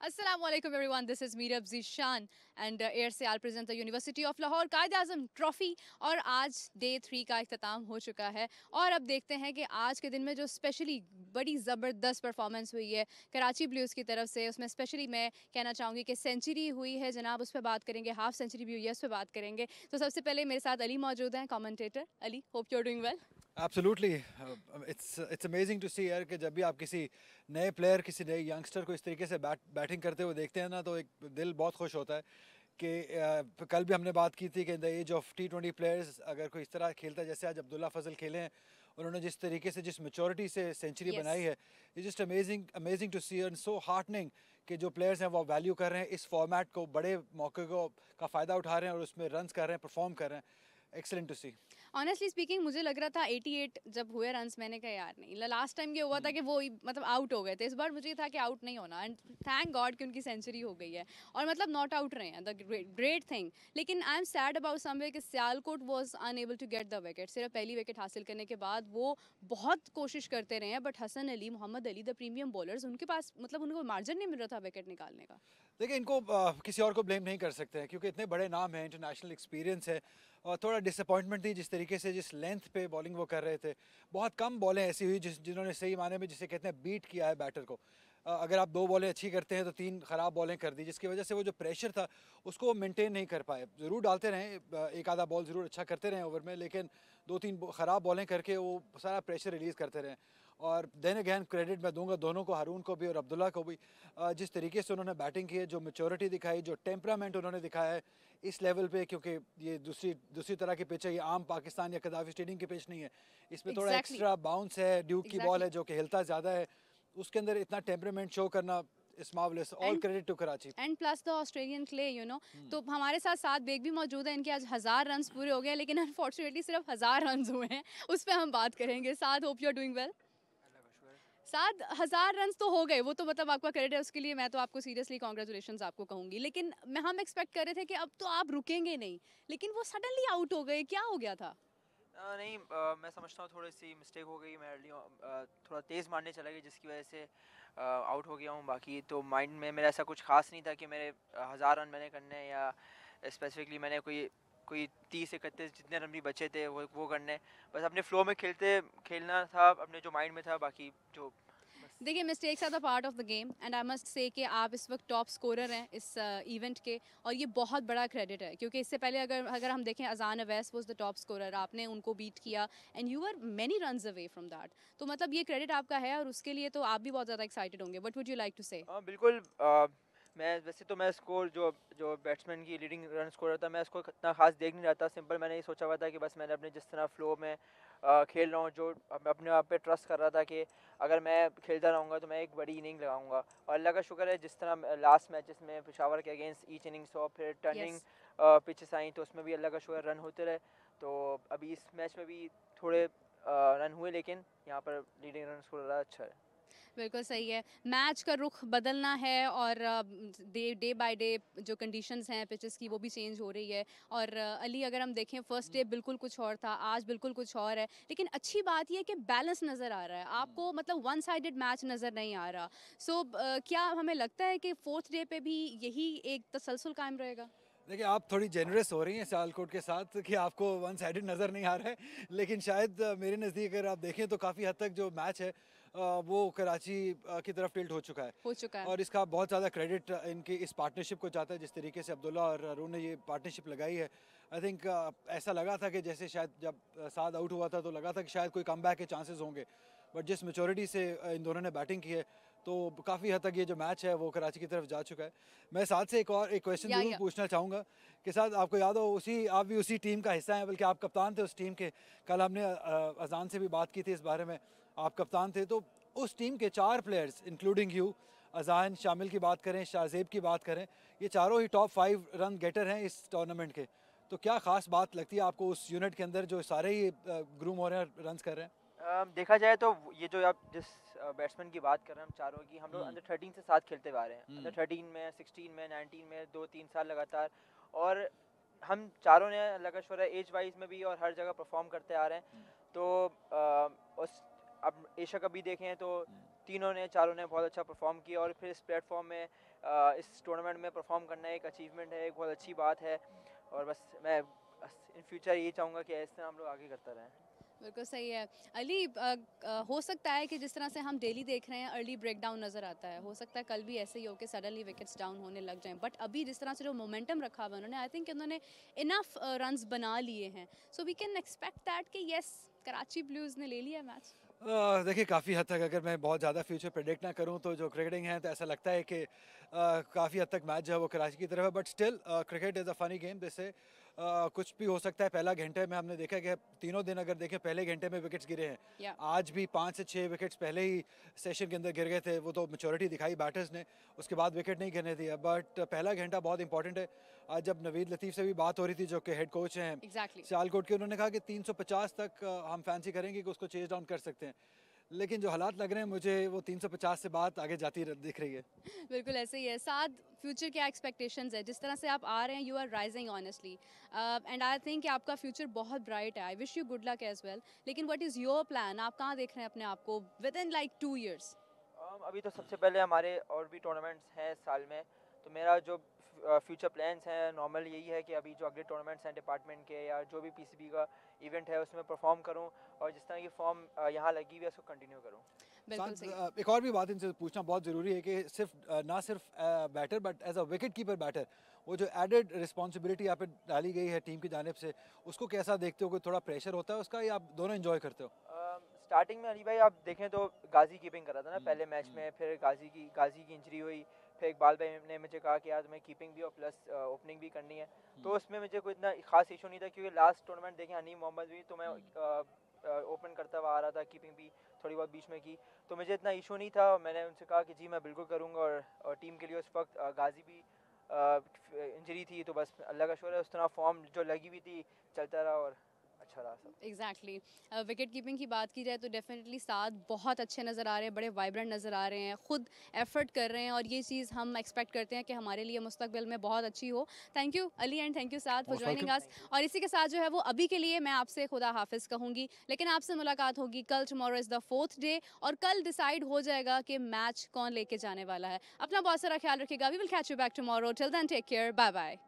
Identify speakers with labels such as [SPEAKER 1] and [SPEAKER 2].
[SPEAKER 1] Assalamu alaikum everyone, this is Meerab Zishan and AirSeal presents the University of Lahore Quaid-e-Azam trophy और आज day 3 का इख्तिताम हो चुका है और अब देखते हैं कि आज के दिन में जो स्पेशली बड़ी ज़बरदस्त परफॉर्मेंस हुई है कराची ब्लूज़ की तरफ से, उसमें स्पेशली मैं कहना चाहूँगी कि सेंचुरी हुई है जनाब, उस पर बात करेंगे, हाफ सेंचुरी भी हुई है, उस पर बात करेंगे। तो सबसे पहले मेरे साथ अली मौजूद हैं, commentator. Ali, hope you are doing well.
[SPEAKER 2] Absolutely it's amazing to see यार कि जब भी आप किसी नए प्लेयर किसी नए यंगस्टर को इस तरीके से बैटिंग करते हुए देखते हैं ना तो एक दिल बहुत खुश होता है कि कल भी हमने बात की थी कि in the age of T20 players अगर कोई इस तरह खेलता है जैसे आज अब्दुल्ला फजल खेले हैं, उन्होंने जिस तरीके से जिस मेच्योरिटी से सेंचुरी
[SPEAKER 1] यस,
[SPEAKER 2] बनाई है, it's just amazing amazing to see and so heartening कि जो प्लेयर्स हैं वो वैल्यू कर रहे हैं इस फॉर्मेट को, बड़े मौके को का फ़ायदा उठा रहे हैं और उसमें रन्स कर रहे हैं, परफॉर्म कर रहे हैं। Excellent to see.
[SPEAKER 1] Honestly speaking मुझे लग रहा था 88 जब हुए रन्स, मैंने कहा यार नहीं, लास्ट टाइम ये हुआ था कि वो मतलब आउट हो गए थे, इस बार मुझे ये था कि आउट नहीं होना एंड थैंक गॉड कि उनकी सेंचुरी हो गई है और मतलब नॉट आउट रहे हैं, द ग्रेट थिंग। लेकिन I am sad about someway कि Sialkot was unable to get the wicket. सिर्फ पहली विकेट हासिल करने के बाद वो बहुत कोशिश करते रहे हैं, but Hasan Ali, Mohammad Ali, the premium bowlers, उनके पास मतलब उनको मार्जिन नहीं मिल रहा था विकेट निकालने का।
[SPEAKER 2] देखिए इनको किसी और को ब्लेम नहीं कर सकते हैं क्योंकि इतने बड़े नाम हैं, इंटरनेशनल एक्सपीरियंस है और थोड़ा डिसअपॉइंटमेंट थी जिस तरीके से जिस लेंथ पे बॉलिंग वो कर रहे थे। बहुत कम बॉलें ऐसी हुई जिन्होंने सही माने में जिसे कहते हैं बीट किया है बैटर को। अगर आप दो बॉलें अच्छी करते हैं तो तीन ख़राब बॉलें कर दी जिसकी वजह से वो जो प्रेशर था उसको वो मेंटेन नहीं कर पाए। ज़रूर डालते रहें, एक आधा बॉल ज़रूर अच्छा करते रहें ओवर में, लेकिन दो तीन ख़राब बॉलें करके वो सारा प्रेशर रिलीज़ करते रहें। और देन अगैन क्रेडिट मैं दूंगा दोनों को, हारून को भी और अब्दुल्ला को भी, जिस तरीके से उन्होंने बैटिंग की है, जो मेच्योरिटी दिखाई, जो टेम्परामेंट उन्होंने दिखाया है इस लेवल पे, क्योंकि ये दूसरी दूसरी तरह की पिच है, ये आम पाकिस्तान या कदाफी स्टेडियम की पिच नहीं है। इसमें थोड़ा
[SPEAKER 1] एग्जैक्टली,
[SPEAKER 2] एक्स्ट्रा बाउंस है, ड्यूक की बॉल
[SPEAKER 1] एग्जैक्टली।
[SPEAKER 2] है जो कि हिलता ज़्यादा है, उसके अंदर इतना टेम्परामेंट शो करना इस marvellous, all
[SPEAKER 1] and
[SPEAKER 2] credit to Karachi.
[SPEAKER 1] And plus the Australian clay, you know. तो हमारे साथ सात बेग भी मौजूद है, इनके आज 1000 रन पूरे हो गए, लेकिन अनफॉर्चुनेटली सिर्फ 1000 रन हुए हैं, उस पर हम बात करेंगे। साथ, hope you are doing well. सात 1000 रन तो हो गए, वो तो मतलब आपका क्रेडिट है, उसके लिए मैं तो आपको सीरियसली कॉन्ग्रेचुलेशन आपको कहूंगी। लेकिन हम एक्सपेक्ट कर रहे थे कि अब तो आप रुकेंगे नहीं, लेकिन वो सडनली आउट हो गए, क्या हो गया था?
[SPEAKER 3] नहीं, मैं समझता हूँ थोड़ी सी मिस्टेक हो गई। मैं अर्ली थोड़ा तेज़ मारने चला गया जिसकी वजह से आउट हो गया हूँ। बाकी तो माइंड में मेरा ऐसा कुछ खास नहीं था कि मेरे 1000 रन मैंने करने हैं या स्पेसिफिकली मैंने कोई कोई 30 31 जितने रन भी बचे थे वो करने। बस अपने फ्लो में खेलना था, अपने जो माइंड में था। बाकी जो बस।
[SPEAKER 1] देखिए, mistakes are the part of the game and I must say कि आप इस वक्त टॉप स्कोरर हैं इस इवेंट के, और ये बहुत बड़ा क्रेडिट है क्योंकि इससे पहले अगर अगर हम देखें, Azan Awais was the top scorer, आपने उनको बीट किया and you are many runs away from that. तो मतलब ये क्रेडिट आपका है और उसके लिए तो आप भी बहुत ज़्यादा एक्साइटेड होंगे। What would you like to say?
[SPEAKER 3] हाँ बिल्कुल। मैं वैसे तो मैं स्कोर जो जो बैट्समैन की लीडिंग रन स्कोर था, मैं उसको इतना खास देख नहीं रहा था। सिंपल मैंने ये सोचा हुआ था कि बस मैंने अपने जिस तरह फ्लो में खेल रहा हूँ, जो अपने आप पे ट्रस्ट कर रहा था कि अगर मैं खेलता रहूँगा तो मैं एक बड़ी इनिंग लगाऊंगा। और अल्लाह का शुक्र है, जिस तरह लास्ट मैचेस में पेशावर के अगेंस्ट ईच इनिंग्स और फिर टर्निंग
[SPEAKER 1] यस,
[SPEAKER 3] पिचेस आई तो उसमें भी अल्लाह का शुक्र रन होते रहे। तो अभी इस मैच में भी थोड़े रन हुए, लेकिन यहाँ पर लीडिंग रन स्कोर अच्छा है।
[SPEAKER 1] बिल्कुल सही है। मैच का रुख बदलना है और डे डे बाय डे जो कंडीशंस हैं पिचेस की वो भी चेंज हो रही है। और अली, अगर हम देखें फर्स्ट डे बिल्कुल कुछ और था, आज बिल्कुल कुछ और है, लेकिन अच्छी बात ये है कि बैलेंस नज़र आ रहा है आपको, मतलब वन साइडेड मैच नज़र नहीं आ रहा। सो क्या हमें लगता है कि फोर्थ डे पे भी यही एक तसलसल कायम रहेगा?
[SPEAKER 2] देखिए आप थोड़ी जेनरस हो रही हैं सियालकोट के साथ कि आपको वन साइडेड नज़र नहीं आ रहा है, लेकिन शायद मेरे नज़दीक अगर आप देखें तो काफ़ी हद तक जो मैच है वो कराची की तरफ टिल्ट हो चुका है।
[SPEAKER 1] हो चुका है।
[SPEAKER 2] और इसका बहुत ज़्यादा क्रेडिट इनकी इस पार्टनरशिप को जाता है, जिस तरीके से अब्दुल्ला और अरुण ने ये पार्टनरशिप लगाई है। आई थिंक ऐसा लगा था कि जैसे शायद जब साद आउट हुआ था तो लगा था कि शायद कोई कम के चांसेस होंगे, बट जिस मेचोरिटी से इन दोनों ने बैटिंग की है तो काफ़ी हद तक ये जो मैच है वो कराची की तरफ जा चुका है। मैं साथ से एक क्वेश्चन ज़रूर
[SPEAKER 1] या
[SPEAKER 2] पूछना चाहूँगा कि साथ आपको याद हो आप भी उसी टीम का हिस्सा हैं, बल्कि आप कप्तान थे उस टीम के। कल हमने अजान से भी बात की थी इस बारे में, आप कप्तान थे। तो उस टीम के 4 प्लेयर्स इंक्लूडिंग यू, अजान शामिल की बात करें, शाहजेब की बात करें, ये चारों ही टॉप 5 रन गेटर हैं इस टूर्नामेंट के। तो क्या ख़ास बात लगती है आपको उस यूनिट के अंदर जो सारे ही ग्रूम हो रहे हैं, रन कर रहे हैं?
[SPEAKER 3] देखा जाए तो ये जो आप जिस बैट्समैन की बात कर रहे हैं, हम चारों की, हम लोग
[SPEAKER 2] हम्म।
[SPEAKER 3] अंडर 13 से साथ खेलते हुए आ रहे हैं।
[SPEAKER 2] हम्म।
[SPEAKER 3] अंडर 13 में, 16 में, 19 में 2 3 साल लगातार। और हम चारों ने अल्लाह का शुक्र है एज वाइज में भी और हर जगह परफॉर्म करते आ रहे हैं। तो उस अब एशिया कप भी देखें तो तीनों ने चारों ने बहुत अच्छा परफॉर्म किया और फिर इस प्लेटफॉर्म में इस टूर्नामेंट में परफॉर्म करना एक अचीवमेंट है, एक बहुत अच्छी बात है। और बस मैं इन फ्यूचर यही चाहूँगा कि इस तरह हम लोग आगे करते रहें।
[SPEAKER 1] बिल्कुल सही है। अली, हो सकता है कि जिस तरह से हम डेली देख रहे हैं अर्ली ब्रेकडाउन नज़र आता है, हो सकता है कल भी ऐसे ही हो कि सडनली विकेट्स डाउन होने लग जाएं, बट अभी जिस तरह से जो मोमेंटम रखा हुआ है उन्होंने, आई थिंक उन्होंने इनफ रन्स बना लिए हैं, so we can expect that कि यस कराची ब्लूज ने ले लिया मैच।
[SPEAKER 2] देखिए काफ़ी हद तक अगर मैं बहुत ज़्यादा फ्यूचर प्रेडिक्ट ना करूं तो जो क्रिकेटिंग है तो ऐसा लगता है कि काफ़ी हद तक मैच जो है वो कराची की तरफ है, but still cricket is a funny game. जैसे कुछ भी हो सकता है। पहला घंटे में हमने देखा कि तीनों दिन अगर देखें पहले घंटे में विकेट्स गिरे हैं।
[SPEAKER 1] या
[SPEAKER 2] आज भी 5 से 6 विकेट्स पहले ही सेशन के अंदर गिर गए थे। वो तो मैच्योरिटी दिखाई बैटर्स ने, उसके बाद विकेट नहीं गिरने दिया, बट पहला घंटा बहुत इंपॉर्टेंट है। आज जब नवीद लतीफ़ से भी बात हो रही थी जो कि हेड कोच हैं
[SPEAKER 1] एग्जैक्टली।
[SPEAKER 2] सियालकोट के, उन्होंने कहा कि 350 तक हम फैंसी करेंगे कि उसको चेज डाउन कर सकते हैं, लेकिन जो हालात लग रहे हैं मुझे वो 350 से बात आगे जाती दिख रही है।
[SPEAKER 1] बिल्कुल ऐसे ही है। साथ फ्यूचर क्या एक्सपेक्टेशंस है? जिस तरह से आप आ रहे हैं, you are rising honestly, and I think कि आपका फ्यूचर बहुत ब्राइट है। I wish you good luck as well, लेकिन व्हाट इज़ योर प्लान? आप कहाँ देख रहे हैं अपने आप को विद इन लाइक 2 years?
[SPEAKER 3] अभी तो सबसे पहले हमारे और भी टूर्नामेंट्स हैं साल में, तो मेरा जो फ्यूचर प्लान्स हैं नॉर्मल यही है कि अभी जो अगले टूर्नामेंट्स हैं डिपार्टमेंट के या जो भी पीसीबी का इवेंट है उसमें परफॉर्म करूं और जिस तरह की फॉर्म यहाँ लगी हुई है उसको कंटिन्यू करूं।
[SPEAKER 1] बिल्कुल
[SPEAKER 2] साथ
[SPEAKER 1] सही।
[SPEAKER 2] एक और भी बात इनसे पूछना बहुत ज़रूरी है कि सिर्फ ना सिर्फ batter but as a wicket keeper batter, वो जो एडेड रिस्पॉन्सिबिलिटी यहाँ पे डाली गई है टीम की जानिब से, उसको कैसा देखते हो? कोई थोड़ा प्रेशर होता है उसका या आप दोनों एंजॉय करते हो?
[SPEAKER 3] स्टार्टिंग में अली भाई आप देखें तो गाजी कीपिंग कर रहा था ना पहले मैच में, फिर गाजी की इंजरी हुई, फिर इकबाल भाई ने मुझे कहा कि यार तुम्हें कीपिंग भी और प्लस ओपनिंग भी करनी है, तो उसमें मुझे कोई इतना खास इशू नहीं था क्योंकि लास्ट टूर्नामेंट देखें हनीम मोहम्मद भी तो मैं ओपन करता हुआ आ रहा था, कीपिंग भी थोड़ी बहुत बीच में की, तो मुझे इतना इशू नहीं था। मैंने उनसे कहा कि जी मैं बिल्कुल करूँगा, और टीम के लिए उस वक्त गाजी भी इंजरी थी, तो बस अल्लाह का शुक्र है उस तरह फॉर्म जो लगी हुई थी चलता रहा और अच्छा रहा सब।
[SPEAKER 1] एग्जैक्टली। विकेट कीपिंग की बात की जाए तो डेफिनेटली साथ बहुत अच्छे नज़र आ रहे हैं, बड़े वाइब्रेंट नज़र आ रहे हैं, खुद एफर्ट कर रहे हैं, और ये चीज़ हम एक्सपेक्ट करते हैं कि हमारे लिए मुस्तकबिल में बहुत अच्छी हो। Thank you Ali and thank you साथ फॉर
[SPEAKER 2] Most
[SPEAKER 1] ज्वाइनिंग
[SPEAKER 2] welcome.
[SPEAKER 1] अस। और इसी के साथ जो है वो अभी के लिए मैं आपसे खुदा हाफिज़ कहूँगी, लेकिन आपसे मुलाकात होगी कल। Tomorrow is the 4th day, और कल डिसाइड हो जाएगा कि मैच कौन लेके जाने वाला है। अपना बहुत सारा ख्याल रखिएगा। We will catch you back tomorrow. Till then take care, bye bye.